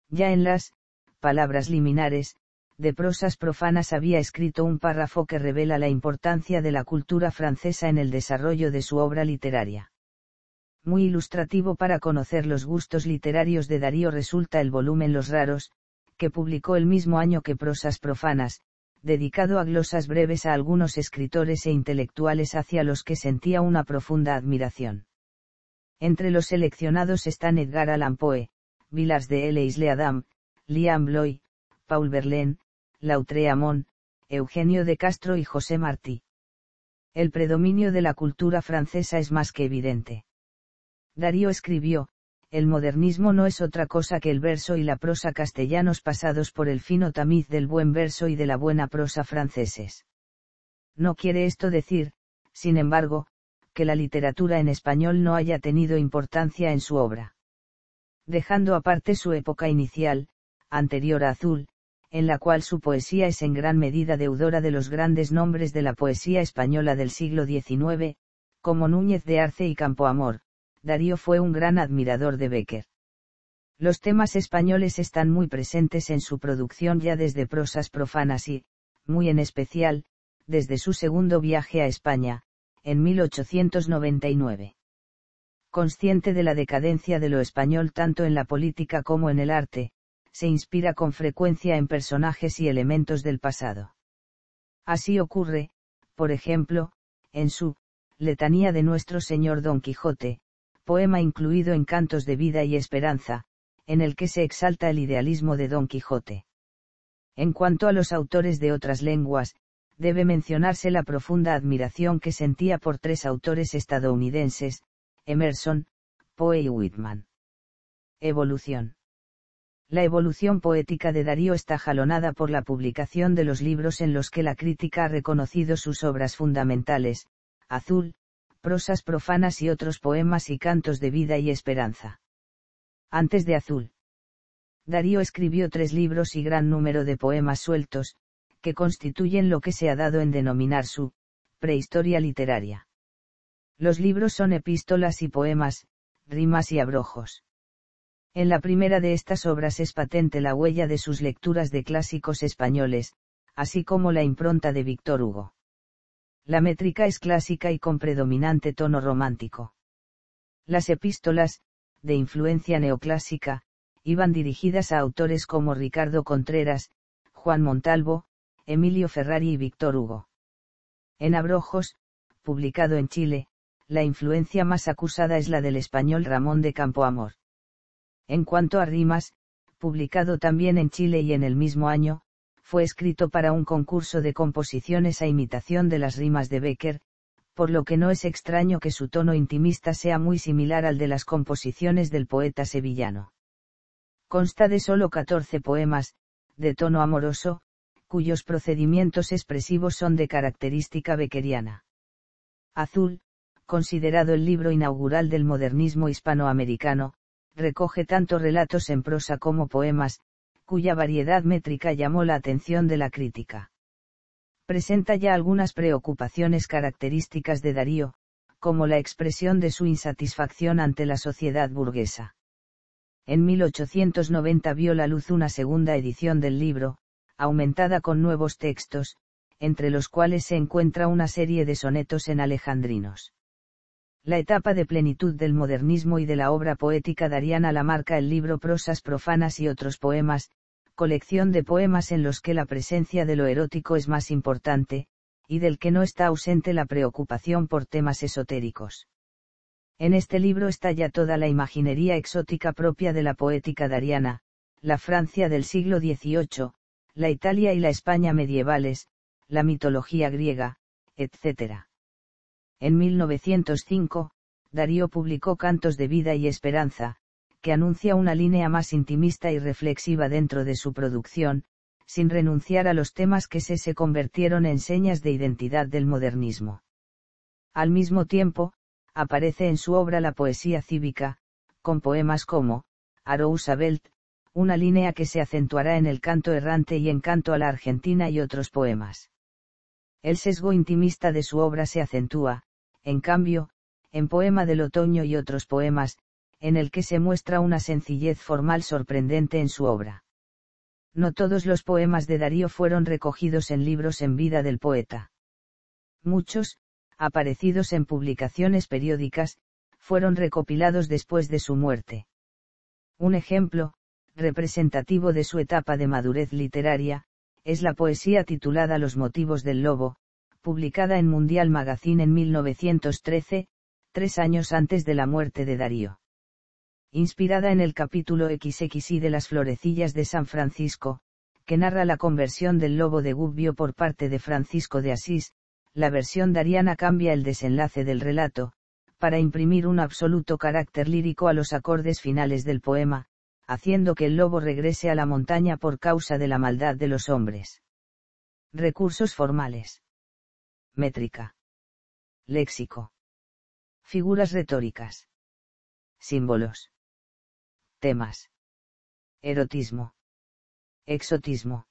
Ya en las Palabras liminares, de prosas profanas había escrito un párrafo que revela la importancia de la cultura francesa en el desarrollo de su obra literaria. Muy ilustrativo para conocer los gustos literarios de Darío resulta el volumen Los Raros, que publicó el mismo año que Prosas profanas, dedicado a glosas breves a algunos escritores e intelectuales hacia los que sentía una profunda admiración. Entre los seleccionados están Edgar Allan Poe, Villars de L'Isle Adam, Liam Bloy, Paul Verlaine, Lautréamont, Eugenio de Castro y José Martí. El predominio de la cultura francesa es más que evidente. Darío escribió, el modernismo no es otra cosa que el verso y la prosa castellanos pasados por el fino tamiz del buen verso y de la buena prosa franceses. No quiere esto decir, sin embargo, que la literatura en español no haya tenido importancia en su obra. Dejando aparte su época inicial, anterior a Azul, en la cual su poesía es en gran medida deudora de los grandes nombres de la poesía española del siglo XIX, como Núñez de Arce y Campoamor, Darío fue un gran admirador de Bécquer. Los temas españoles están muy presentes en su producción ya desde Prosas profanas y, muy en especial, desde su segundo viaje a España, en 1899. Consciente de la decadencia de lo español tanto en la política como en el arte, se inspira con frecuencia en personajes y elementos del pasado. Así ocurre, por ejemplo, en su Letanía de Nuestro Señor Don Quijote, poema incluido en Cantos de Vida y Esperanza, en el que se exalta el idealismo de Don Quijote. En cuanto a los autores de otras lenguas, debe mencionarse la profunda admiración que sentía por tres autores estadounidenses, Emerson, Poe y Whitman. Evolución. La evolución poética de Darío está jalonada por la publicación de los libros en los que la crítica ha reconocido sus obras fundamentales, Azul, Prosas profanas y otros poemas y Cantos de Vida y Esperanza. Antes de Azul, Darío escribió 3 libros y gran número de poemas sueltos, que constituyen lo que se ha dado en denominar su prehistoria literaria. Los libros son epístolas y poemas, rimas y abrojos. En la primera de estas obras es patente la huella de sus lecturas de clásicos españoles, así como la impronta de Víctor Hugo. La métrica es clásica y con predominante tono romántico. Las epístolas, de influencia neoclásica, iban dirigidas a autores como Ricardo Contreras, Juan Montalvo, Emilio Ferrari y Víctor Hugo. En Abrojos, publicado en Chile, la influencia más acusada es la del español Ramón de Campoamor. En cuanto a rimas, publicado también en Chile y en el mismo año, fue escrito para un concurso de composiciones a imitación de las rimas de Bécquer, por lo que no es extraño que su tono intimista sea muy similar al de las composiciones del poeta sevillano. Consta de solo 14 poemas, de tono amoroso, cuyos procedimientos expresivos son de característica beckeriana. Azul, considerado el libro inaugural del modernismo hispanoamericano, recoge tanto relatos en prosa como poemas, cuya variedad métrica llamó la atención de la crítica. Presenta ya algunas preocupaciones características de Darío, como la expresión de su insatisfacción ante la sociedad burguesa. En 1890 vio la luz una segunda edición del libro, aumentada con nuevos textos, entre los cuales se encuentra una serie de sonetos en alejandrinos. La etapa de plenitud del modernismo y de la obra poética dariana la marca el libro Prosas profanas y otros poemas, colección de poemas en los que la presencia de lo erótico es más importante, y del que no está ausente la preocupación por temas esotéricos. En este libro está ya toda la imaginería exótica propia de la poética dariana, la Francia del siglo XVIII, la Italia y la España medievales, la mitología griega, etc. En 1905, Darío publicó Cantos de Vida y Esperanza, que anuncia una línea más intimista y reflexiva dentro de su producción, sin renunciar a los temas que se convirtieron en señas de identidad del modernismo. Al mismo tiempo, aparece en su obra la poesía cívica, con poemas como Arousa Welt, una línea que se acentuará en el canto errante y en Canto a la Argentina y otros poemas. El sesgo intimista de su obra se acentúa, en cambio, en Poema del Otoño y otros poemas, en el que se muestra una sencillez formal sorprendente en su obra. No todos los poemas de Darío fueron recogidos en libros en vida del poeta. Muchos, aparecidos en publicaciones periódicas, fueron recopilados después de su muerte. Un ejemplo, representativo de su etapa de madurez literaria, es la poesía titulada Los motivos del lobo, publicada en Mundial Magazine en 1913, 3 años antes de la muerte de Darío. Inspirada en el capítulo XXI de Las Florecillas de San Francisco, que narra la conversión del lobo de Gubbio por parte de Francisco de Asís, la versión dariana cambia el desenlace del relato, para imprimir un absoluto carácter lírico a los acordes finales del poema, haciendo que el lobo regrese a la montaña por causa de la maldad de los hombres. Recursos formales. Métrica. Léxico. Figuras retóricas. Símbolos. Temas. Erotismo. Exotismo.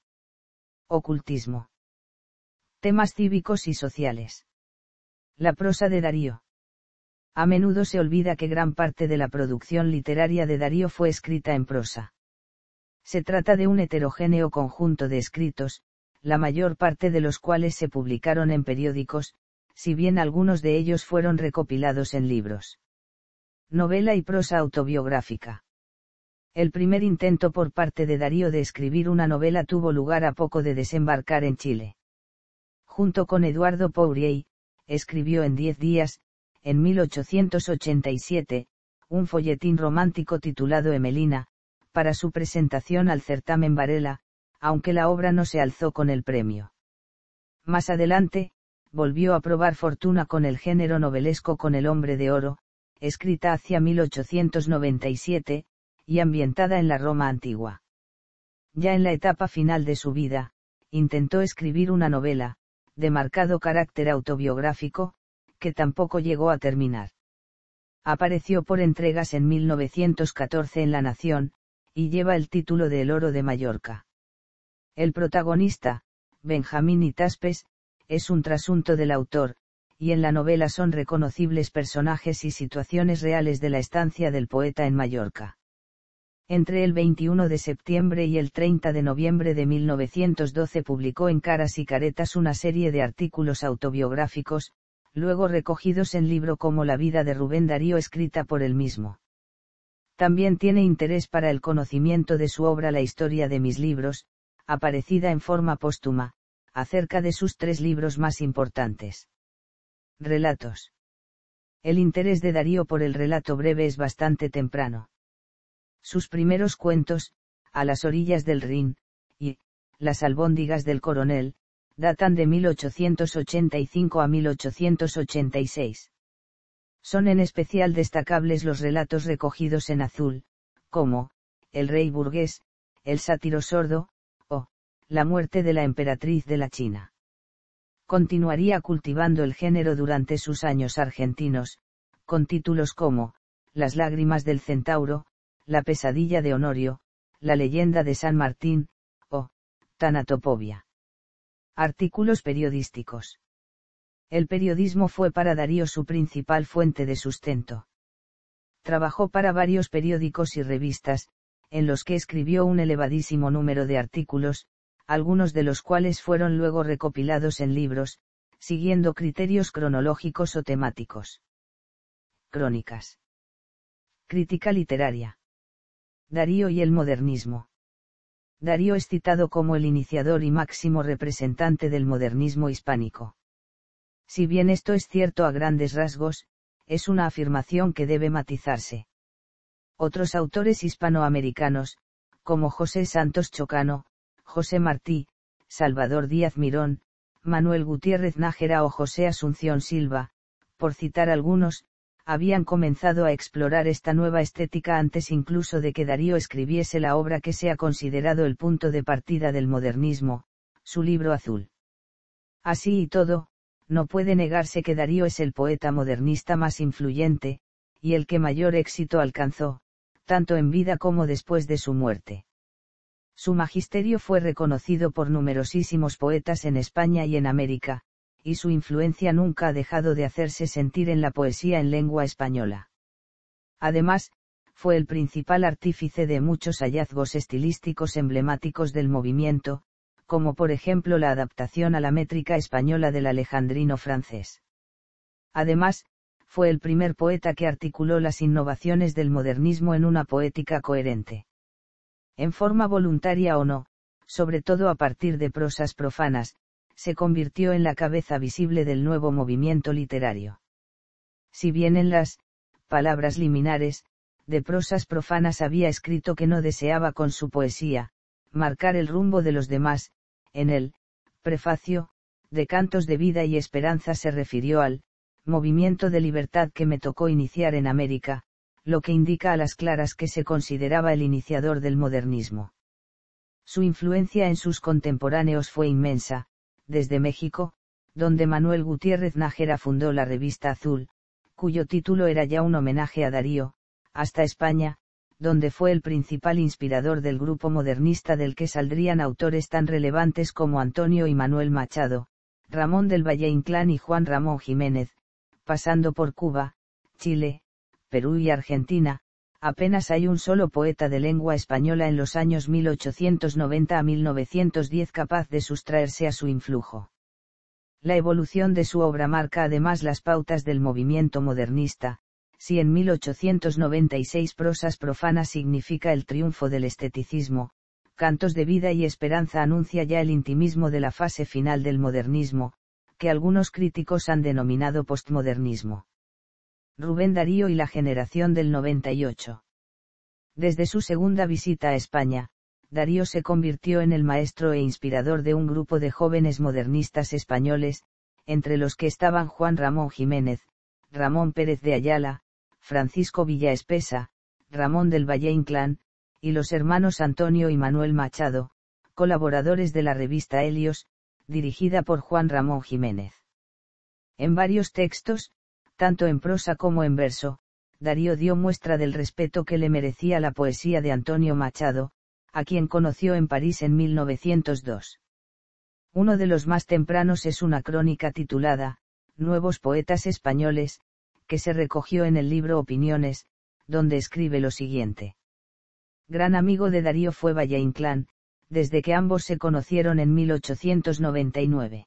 Ocultismo. Temas cívicos y sociales. La prosa de Darío. A menudo se olvida que gran parte de la producción literaria de Darío fue escrita en prosa. Se trata de un heterogéneo conjunto de escritos, la mayor parte de los cuales se publicaron en periódicos, si bien algunos de ellos fueron recopilados en libros. Novela y prosa autobiográfica. El primer intento por parte de Darío de escribir una novela tuvo lugar a poco de desembarcar en Chile. Junto con Eduardo Pourier, escribió en 10 días, en 1887, un folletín romántico titulado Emelina, para su presentación al certamen Varela, aunque la obra no se alzó con el premio. Más adelante, volvió a probar fortuna con el género novelesco con El hombre de oro, escrita hacia 1897, y ambientada en la Roma antigua. Ya en la etapa final de su vida, intentó escribir una novela, de marcado carácter autobiográfico, que tampoco llegó a terminar. Apareció por entregas en 1914 en La Nación, y lleva el título de El oro de Mallorca. El protagonista, Benjamín Itaspes, es un trasunto del autor, y en la novela son reconocibles personajes y situaciones reales de la estancia del poeta en Mallorca. Entre el 21 de septiembre y el 30 de noviembre de 1912 publicó en Caras y Caretas una serie de artículos autobiográficos, luego recogidos en libro como La vida de Rubén Darío escrita por él mismo. También tiene interés para el conocimiento de su obra La historia de mis libros, aparecida en forma póstuma, acerca de sus 3 libros más importantes. Relatos. El interés de Darío por el relato breve es bastante temprano. Sus primeros cuentos, A las orillas del Rin, y Las albóndigas del coronel, datan de 1885 a 1886. Son en especial destacables los relatos recogidos en azul, como El rey burgués, El sátiro sordo, o La muerte de la emperatriz de la China. Continuaría cultivando el género durante sus años argentinos, con títulos como Las lágrimas del centauro, La pesadilla de Honorio, La leyenda de San Martín, o Tanatopovia. Artículos periodísticos. El periodismo fue para Darío su principal fuente de sustento. Trabajó para varios periódicos y revistas, en los que escribió un elevadísimo número de artículos, algunos de los cuales fueron luego recopilados en libros, siguiendo criterios cronológicos o temáticos. Crónicas. Crítica literaria. Darío y el modernismo. Darío es citado como el iniciador y máximo representante del modernismo hispánico. Si bien esto es cierto a grandes rasgos, es una afirmación que debe matizarse. Otros autores hispanoamericanos, como José Santos Chocano, José Martí, Salvador Díaz Mirón, Manuel Gutiérrez Nájera o José Asunción Silva, por citar algunos, habían comenzado a explorar esta nueva estética antes incluso de que Darío escribiese la obra que se ha considerado el punto de partida del modernismo, su Libro Azul. Así y todo, no puede negarse que Darío es el poeta modernista más influyente, y el que mayor éxito alcanzó, tanto en vida como después de su muerte. Su magisterio fue reconocido por numerosísimos poetas en España y en América, y su influencia nunca ha dejado de hacerse sentir en la poesía en lengua española. Además, fue el principal artífice de muchos hallazgos estilísticos emblemáticos del movimiento, como por ejemplo la adaptación a la métrica española del alejandrino francés. Además, fue el primer poeta que articuló las innovaciones del modernismo en una poética coherente. En forma voluntaria o no, sobre todo a partir de prosas profanas, se convirtió en la cabeza visible del nuevo movimiento literario. Si bien en las palabras liminares, de prosas profanas había escrito que no deseaba con su poesía marcar el rumbo de los demás, en el prefacio de Cantos de Vida y Esperanza se refirió al movimiento de libertad que me tocó iniciar en América, lo que indica a las claras que se consideraba el iniciador del modernismo. Su influencia en sus contemporáneos fue inmensa, desde México, donde Manuel Gutiérrez Nájera fundó la revista Azul, cuyo título era ya un homenaje a Darío, hasta España, donde fue el principal inspirador del grupo modernista del que saldrían autores tan relevantes como Antonio y Manuel Machado, Ramón del Valle Inclán y Juan Ramón Jiménez, pasando por Cuba, Chile, Perú y Argentina. Apenas hay un solo poeta de lengua española en los años 1890 a 1910 capaz de sustraerse a su influjo. La evolución de su obra marca además las pautas del movimiento modernista. Si en 1896 Prosas profanas significa el triunfo del esteticismo, Cantos de Vida y Esperanza anuncia ya el intimismo de la fase final del modernismo, que algunos críticos han denominado postmodernismo. Rubén Darío y la generación del 98. Desde su segunda visita a España, Darío se convirtió en el maestro e inspirador de un grupo de jóvenes modernistas españoles, entre los que estaban Juan Ramón Jiménez, Ramón Pérez de Ayala, Francisco Villaespesa, Ramón del Valle Inclán, y los hermanos Antonio y Manuel Machado, colaboradores de la revista Helios, dirigida por Juan Ramón Jiménez. En varios textos, tanto en prosa como en verso, Darío dio muestra del respeto que le merecía la poesía de Antonio Machado, a quien conoció en París en 1902. Uno de los más tempranos es una crónica titulada, Nuevos Poetas Españoles, que se recogió en el libro Opiniones, donde escribe lo siguiente. Gran amigo de Darío fue Valle Inclán, desde que ambos se conocieron en 1899.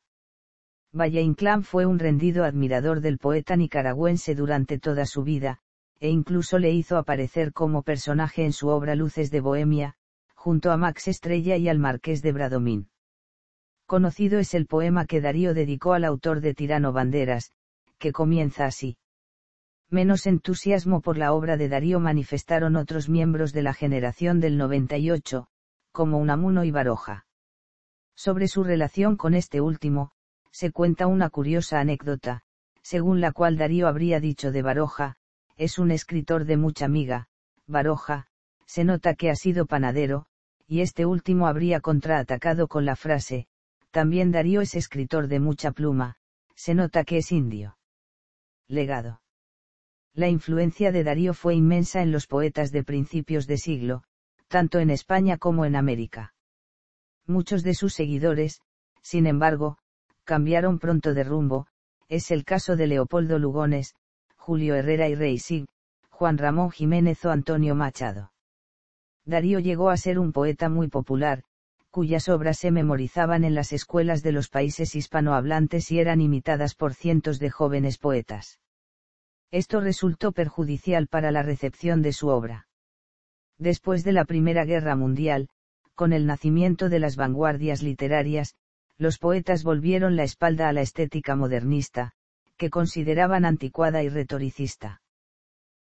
Valle Inclán fue un rendido admirador del poeta nicaragüense durante toda su vida, e incluso le hizo aparecer como personaje en su obra Luces de Bohemia, junto a Max Estrella y al Marqués de Bradomín. Conocido es el poema que Darío dedicó al autor de Tirano Banderas, que comienza así. Menos entusiasmo por la obra de Darío manifestaron otros miembros de la generación del 98, como Unamuno y Baroja. Sobre su relación con este último, se cuenta una curiosa anécdota, según la cual Darío habría dicho de Baroja, es un escritor de mucha miga, Baroja, se nota que ha sido panadero, y este último habría contraatacado con la frase, también Darío es escritor de mucha pluma, se nota que es indio. Legado. La influencia de Darío fue inmensa en los poetas de principios de siglo, tanto en España como en América. Muchos de sus seguidores, sin embargo, cambiaron pronto de rumbo, es el caso de Leopoldo Lugones, Julio Herrera y Reisig, Juan Ramón Jiménez o Antonio Machado. Darío llegó a ser un poeta muy popular, cuyas obras se memorizaban en las escuelas de los países hispanohablantes y eran imitadas por cientos de jóvenes poetas. Esto resultó perjudicial para la recepción de su obra. Después de la Primera Guerra Mundial, con el nacimiento de las vanguardias literarias, los poetas volvieron la espalda a la estética modernista, que consideraban anticuada y retoricista.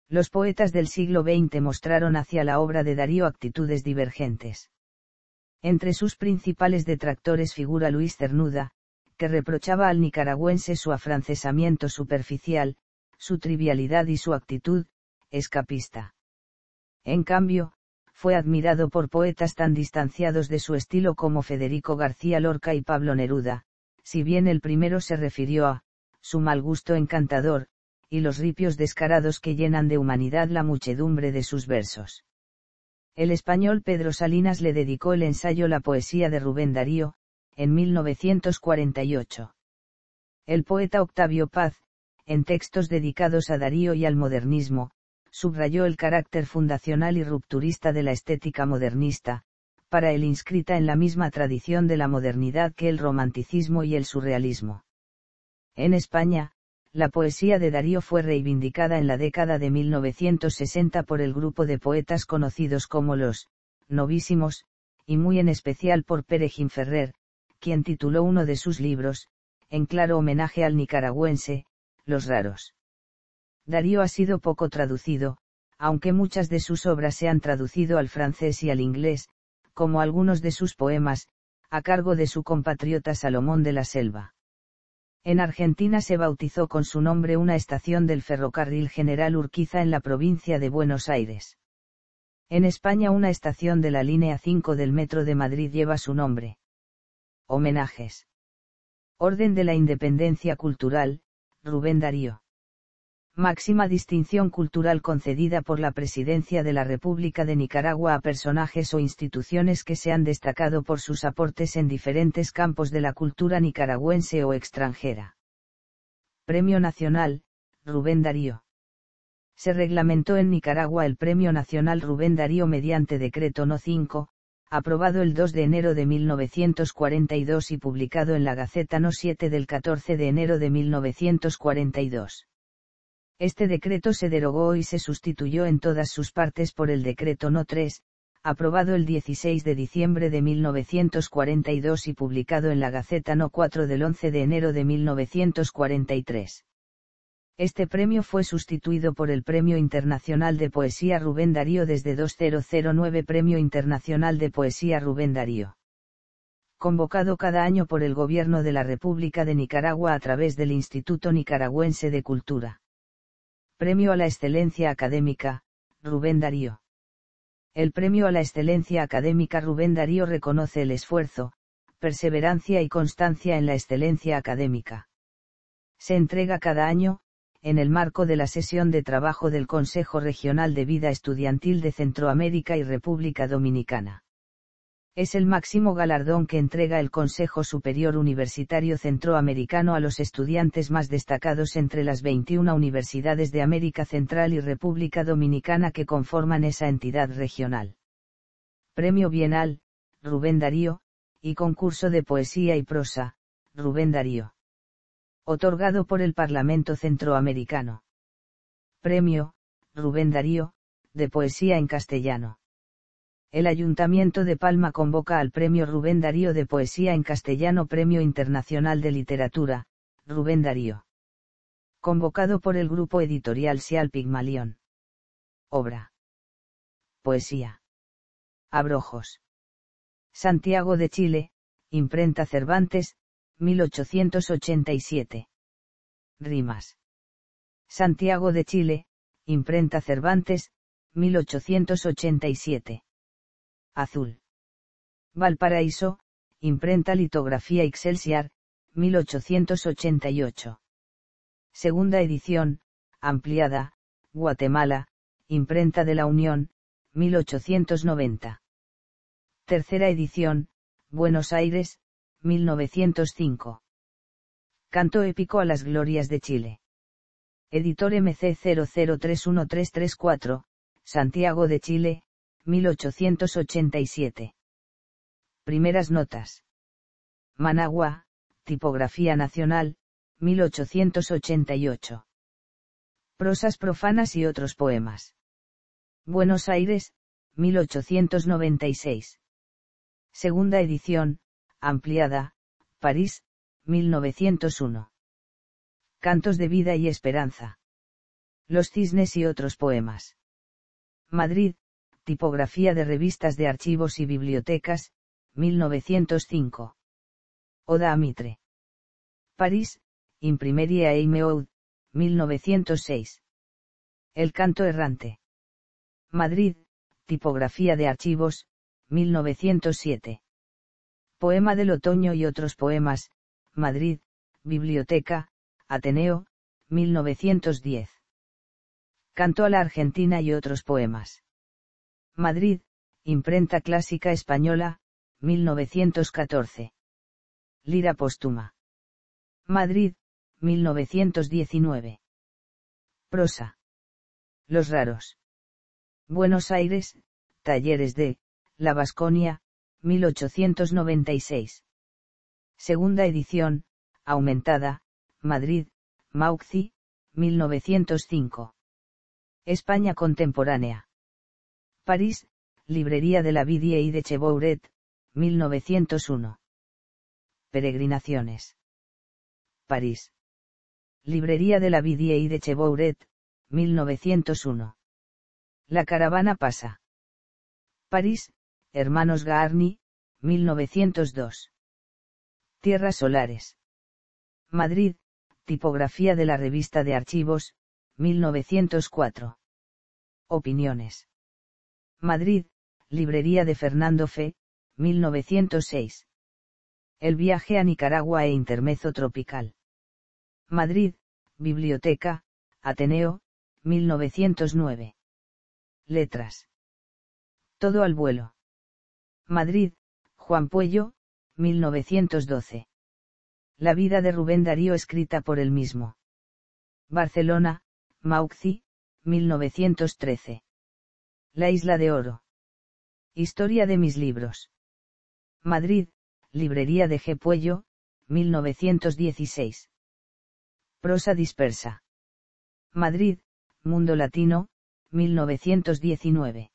Los poetas del siglo XX mostraron hacia la obra de Darío actitudes divergentes. Entre sus principales detractores figura Luis Cernuda, que reprochaba al nicaragüense su afrancesamiento superficial, su trivialidad y su actitud escapista. En cambio, fue admirado por poetas tan distanciados de su estilo como Federico García Lorca y Pablo Neruda, si bien el primero se refirió a su mal gusto encantador, y los ripios descarados que llenan de humanidad la muchedumbre de sus versos. El español Pedro Salinas le dedicó el ensayo La poesía de Rubén Darío, en 1948. El poeta Octavio Paz, en textos dedicados a Darío y al modernismo, subrayó el carácter fundacional y rupturista de la estética modernista, para él inscrita en la misma tradición de la modernidad que el romanticismo y el surrealismo. En España, la poesía de Darío fue reivindicada en la década de 1960 por el grupo de poetas conocidos como los Novísimos, y muy en especial por Pere Gimferrer, quien tituló uno de sus libros, en claro homenaje al nicaragüense, Los Raros. Darío ha sido poco traducido, aunque muchas de sus obras se han traducido al francés y al inglés, como algunos de sus poemas, a cargo de su compatriota Salomón de la Selva. En Argentina se bautizó con su nombre una estación del ferrocarril General Urquiza en la provincia de Buenos Aires. En España una estación de la línea 5 del Metro de Madrid lleva su nombre. Homenajes. Orden de la Independencia Cultural, Rubén Darío. Máxima distinción cultural concedida por la Presidencia de la República de Nicaragua a personajes o instituciones que se han destacado por sus aportes en diferentes campos de la cultura nicaragüense o extranjera. Premio Nacional, Rubén Darío. Se reglamentó en Nicaragua el Premio Nacional Rubén Darío mediante Decreto No. 5, aprobado el 2 de enero de 1942 y publicado en la Gaceta No. 7 del 14 de enero de 1942. Este decreto se derogó y se sustituyó en todas sus partes por el Decreto No. 3, aprobado el 16 de diciembre de 1942 y publicado en la Gaceta No. 4 del 11 de enero de 1943. Este premio fue sustituido por el Premio Internacional de Poesía Rubén Darío desde 2009 Premio Internacional de Poesía Rubén Darío. Convocado cada año por el Gobierno de la República de Nicaragua a través del Instituto Nicaragüense de Cultura. Premio a la Excelencia Académica, Rubén Darío. El Premio a la Excelencia Académica Rubén Darío reconoce el esfuerzo, perseverancia y constancia en la excelencia académica. Se entrega cada año, en el marco de la sesión de trabajo del Consejo Regional de Vida Estudiantil de Centroamérica y República Dominicana. Es el máximo galardón que entrega el Consejo Superior Universitario Centroamericano a los estudiantes más destacados entre las 21 universidades de América Central y República Dominicana que conforman esa entidad regional. Premio Bienal, Rubén Darío, y Concurso de Poesía y Prosa, Rubén Darío. Otorgado por el Parlamento Centroamericano. Premio, Rubén Darío, de Poesía en Castellano. El Ayuntamiento de Palma convoca al Premio Rubén Darío de Poesía en Castellano Premio Internacional de Literatura, Rubén Darío. Convocado por el Grupo Editorial Sial Pigmalión. Obra. Poesía. Abrojos. Santiago de Chile, Imprenta Cervantes, 1887. Rimas. Santiago de Chile, Imprenta Cervantes, 1887. Azul. Valparaíso, Imprenta Litografía Excelsior, 1888. Segunda edición, ampliada, Guatemala, Imprenta de la Unión, 1890. Tercera edición, Buenos Aires, 1905. Canto épico a las glorias de Chile. Editor MC 00313334, Santiago de Chile, 1887. Primeras notas. Managua, Tipografía Nacional, 1888. Prosas profanas y otros poemas. Buenos Aires, 1896. Segunda edición, ampliada, París, 1901. Cantos de vida y esperanza. Los cisnes y otros poemas. Madrid, Tipografía de Revistas de Archivos y Bibliotecas, 1905. Oda a Mitre. París, Imprimerie et Meud, 1906. El canto errante. Madrid, Tipografía de Archivos, 1907. Poema del otoño y otros poemas, Madrid, Biblioteca, Ateneo, 1910. Canto a la Argentina y otros poemas. Madrid, Imprenta Clásica Española, 1914. Lira póstuma. Madrid, 1919. Prosa. Los raros. Buenos Aires, Talleres de, La Vasconia, 1896. Segunda edición, aumentada, Madrid, Maucci, 1905. España contemporánea. París, Librería de la Vidie y de Chebouret, 1901. Peregrinaciones. París. Librería de la Vidie y de Chebouret, 1901. La caravana pasa. París, Hermanos Gaarni, 1902. Tierras solares. Madrid, Tipografía de la Revista de Archivos, 1904. Opiniones. Madrid, Librería de Fernando Fe, 1906. El viaje a Nicaragua e Intermezzo Tropical. Madrid, Biblioteca, Ateneo, 1909. Letras. Todo al vuelo. Madrid, Juan Puello, 1912. La vida de Rubén Darío escrita por él mismo. Barcelona, Maucci, 1913. La Isla de Oro. Historia de mis libros. Madrid, Librería de G. Puello, 1916. Prosa dispersa. Madrid, Mundo Latino, 1919.